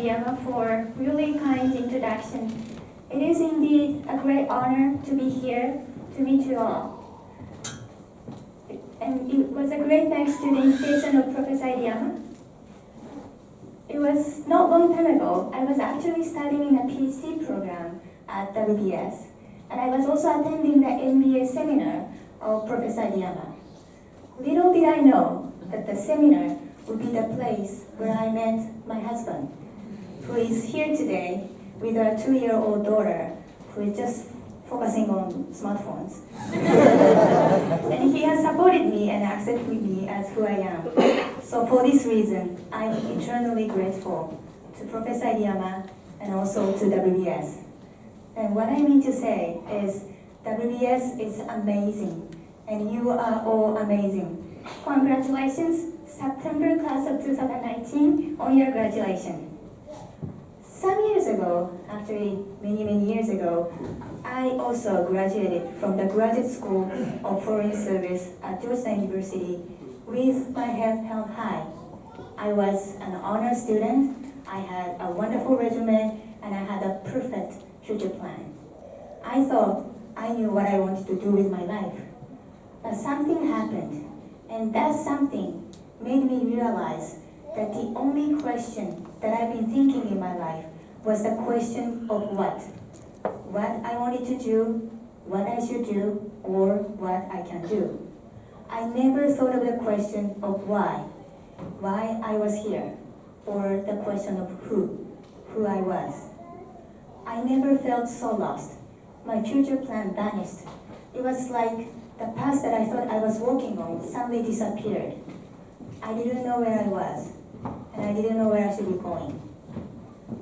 Yama for really kind introduction. It is indeed a great honor to be here to meet you all. And it was a great thanks to the invitation of Professor Yama. It was not long time ago, I was actually studying in a PhD program at WBS, and I was also attending the MBA seminar of Professor Yama. Little did I know that the seminar would be the place where I met my husband, who is here today with a 2-year-old daughter who is just focusing on smartphones. And he has supported me and accepted me as who I am. So for this reason, I'm eternally grateful to Professor Yama and also to WBS. And what I mean to say is WBS is amazing, and you are all amazing. Congratulations, September class of 2019, on your graduation. Some years ago, actually many years ago, I also graduated from the Graduate School of Foreign Service at Georgetown University with my head held high. I was an honor student, I had a wonderful resume, and I had a perfect future plan. I thought I knew what I wanted to do with my life. But something happened, and that something made me realize that the only question that I've been thinking in my life was the question of what. What I wanted to do, what I should do, or what I can do. I never thought of the question of why I was here, or the question of who I was. I never felt so lost. My future plan vanished. It was like the path that I thought I was walking on suddenly disappeared. I didn't know where I was, and I didn't know where I should be going.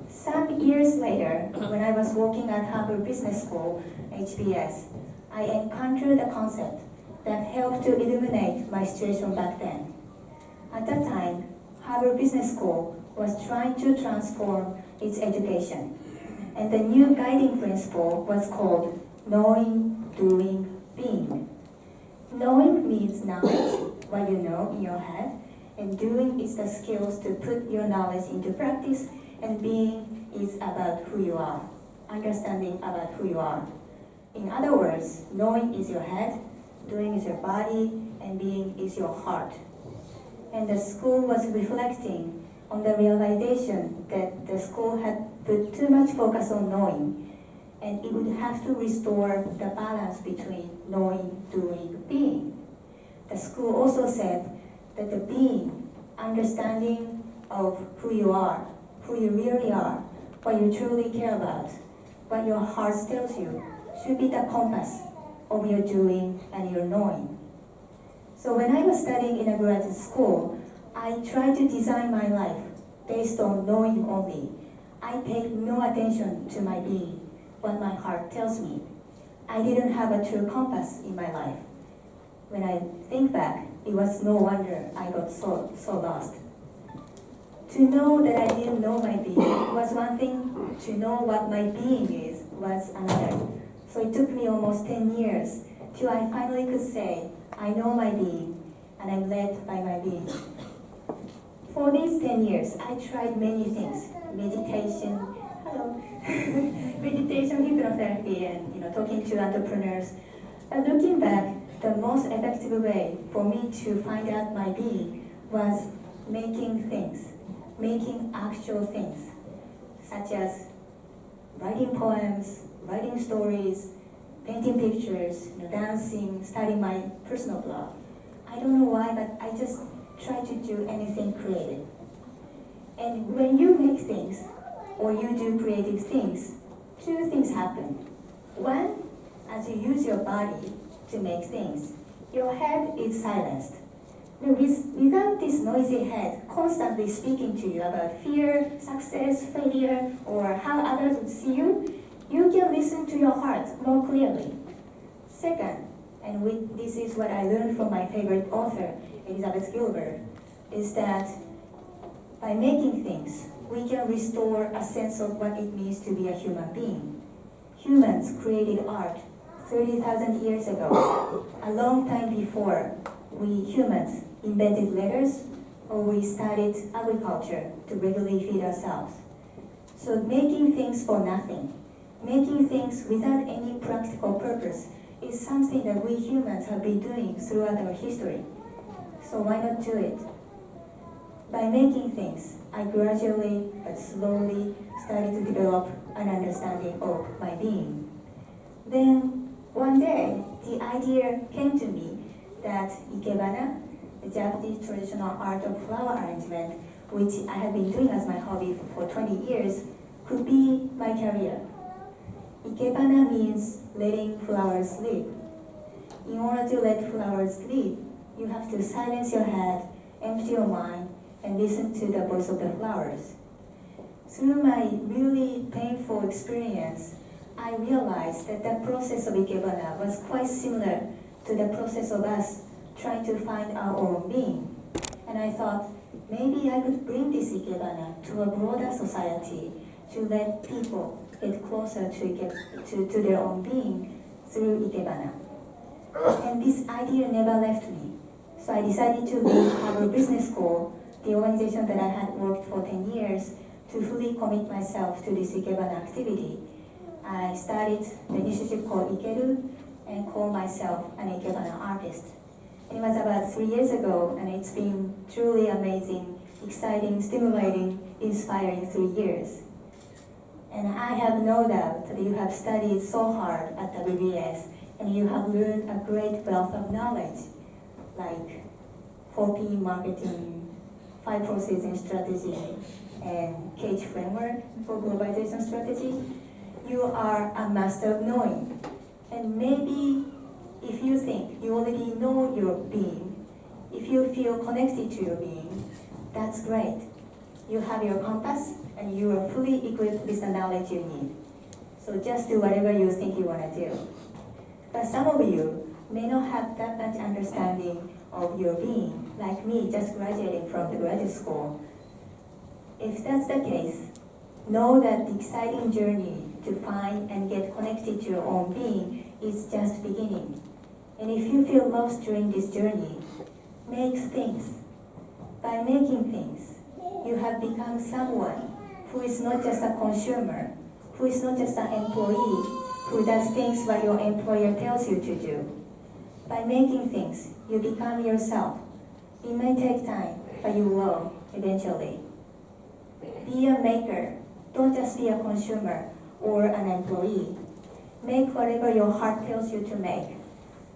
Some years later, when I was working at Harvard Business School, HBS, I encountered a concept that helped to illuminate my situation back then. At that time, Harvard Business School was trying to transform its education, and the new guiding principle was called knowing, doing, being. Knowing means knowledge, what you know in your head, and doing is the skills to put your knowledge into practice, and being is about who you are, understanding about who you are. In other words, knowing is your head, doing is your body, and being is your heart. And the school was reflecting on the realization that the school had put too much focus on knowing, and it would have to restore the balance between knowing, doing, being. The school also said that the being, understanding of who you are, who you really are, what you truly care about, what your heart tells you, should be the compass of your doing and your knowing. So when I was studying in a graduate school, I tried to design my life based on knowing only. I paid no attention to my being, what my heart tells me. I didn't have a true compass in my life. When I think back, it was no wonder I got so lost. To know that I didn't know my being was one thing, to know what my being is was another. So it took me almost 10 years till I finally could say, I know my being, and I'm led by my being. For these 10 years, I tried many things. Meditation, meditation, hypnotherapy, and talking to entrepreneurs. But looking back, the most effective way for me to find out my being was making things, making actual things, such as writing poems, writing stories, painting pictures, dancing, starting my personal blog. I don't know why, but I just try to do anything creative. And when you make things, or you do creative things, two things happen. One, as you use your body to make things, your head is silenced. Without this noisy head constantly speaking to you about fear, success, failure, or how others would see you, you can listen to your heart more clearly. Second, and this is what I learned from my favorite author, Elizabeth Gilbert, is that by making things, we can restore a sense of what it means to be a human being. Humans created art 30,000 years ago, a long time before we humans invented letters or we studied agriculture to regularly feed ourselves. So making things for nothing, making things without any practical purpose is something that we humans have been doing throughout our history. So why not do it? By making things, I gradually but slowly started to develop an understanding of my being. Then one day, the idea came to me that ikebana, the Japanese traditional art of flower arrangement, which I have been doing as my hobby for 20 years, could be my career. Ikebana means letting flowers live. In order to let flowers live, you have to silence your head, empty your mind, and listen to the voice of the flowers. Through my really painful experience, I realized that the process of ikebana was quite similar to the process of us trying to find our own being. And I thought, maybe I could bring this ikebana to a broader society to let people get closer to their own being through ikebana. And this idea never left me. So I decided to leave Harvard Business School, the organization that I had worked for 10 years, to fully commit myself to this ikebana activity. I started the initiative called Ikeru and called myself an ikebana artist. And it was about 3 years ago, and it's been truly amazing, exciting, stimulating, inspiring 3 years. And I have no doubt that you have studied so hard at WBS, and you have learned a great wealth of knowledge, like 4P marketing, 5 processing strategy, and CAGE framework for globalization strategy. You are a master of knowing. And maybe if you think you already know your being, if you feel connected to your being, that's great. You have your compass and you are fully equipped with the knowledge you need. So just do whatever you think you want to do. But some of you may not have that much understanding of your being, like me just graduating from the graduate school. If that's the case, know that the exciting journey to find and get connected to your own being is just beginning. And if you feel lost during this journey, make things. By making things, you have become someone who is not just a consumer, who is not just an employee, who does things what your employer tells you to do. By making things, you become yourself. It may take time, but you will eventually. Be a maker. Don't just be a consumer or an employee. Make whatever your heart tells you to make.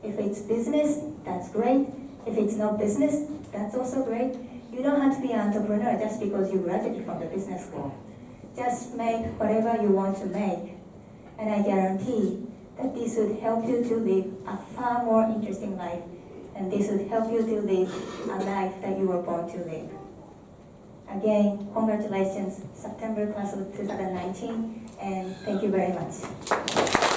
If it's business, that's great. If it's not business, that's also great. You don't have to be an entrepreneur just because you graduated from the business school. Just make whatever you want to make. And I guarantee that this would help you to live a far more interesting life. And this would help you to live a life that you were born to live. Again, congratulations, September class of 2019, and thank you very much.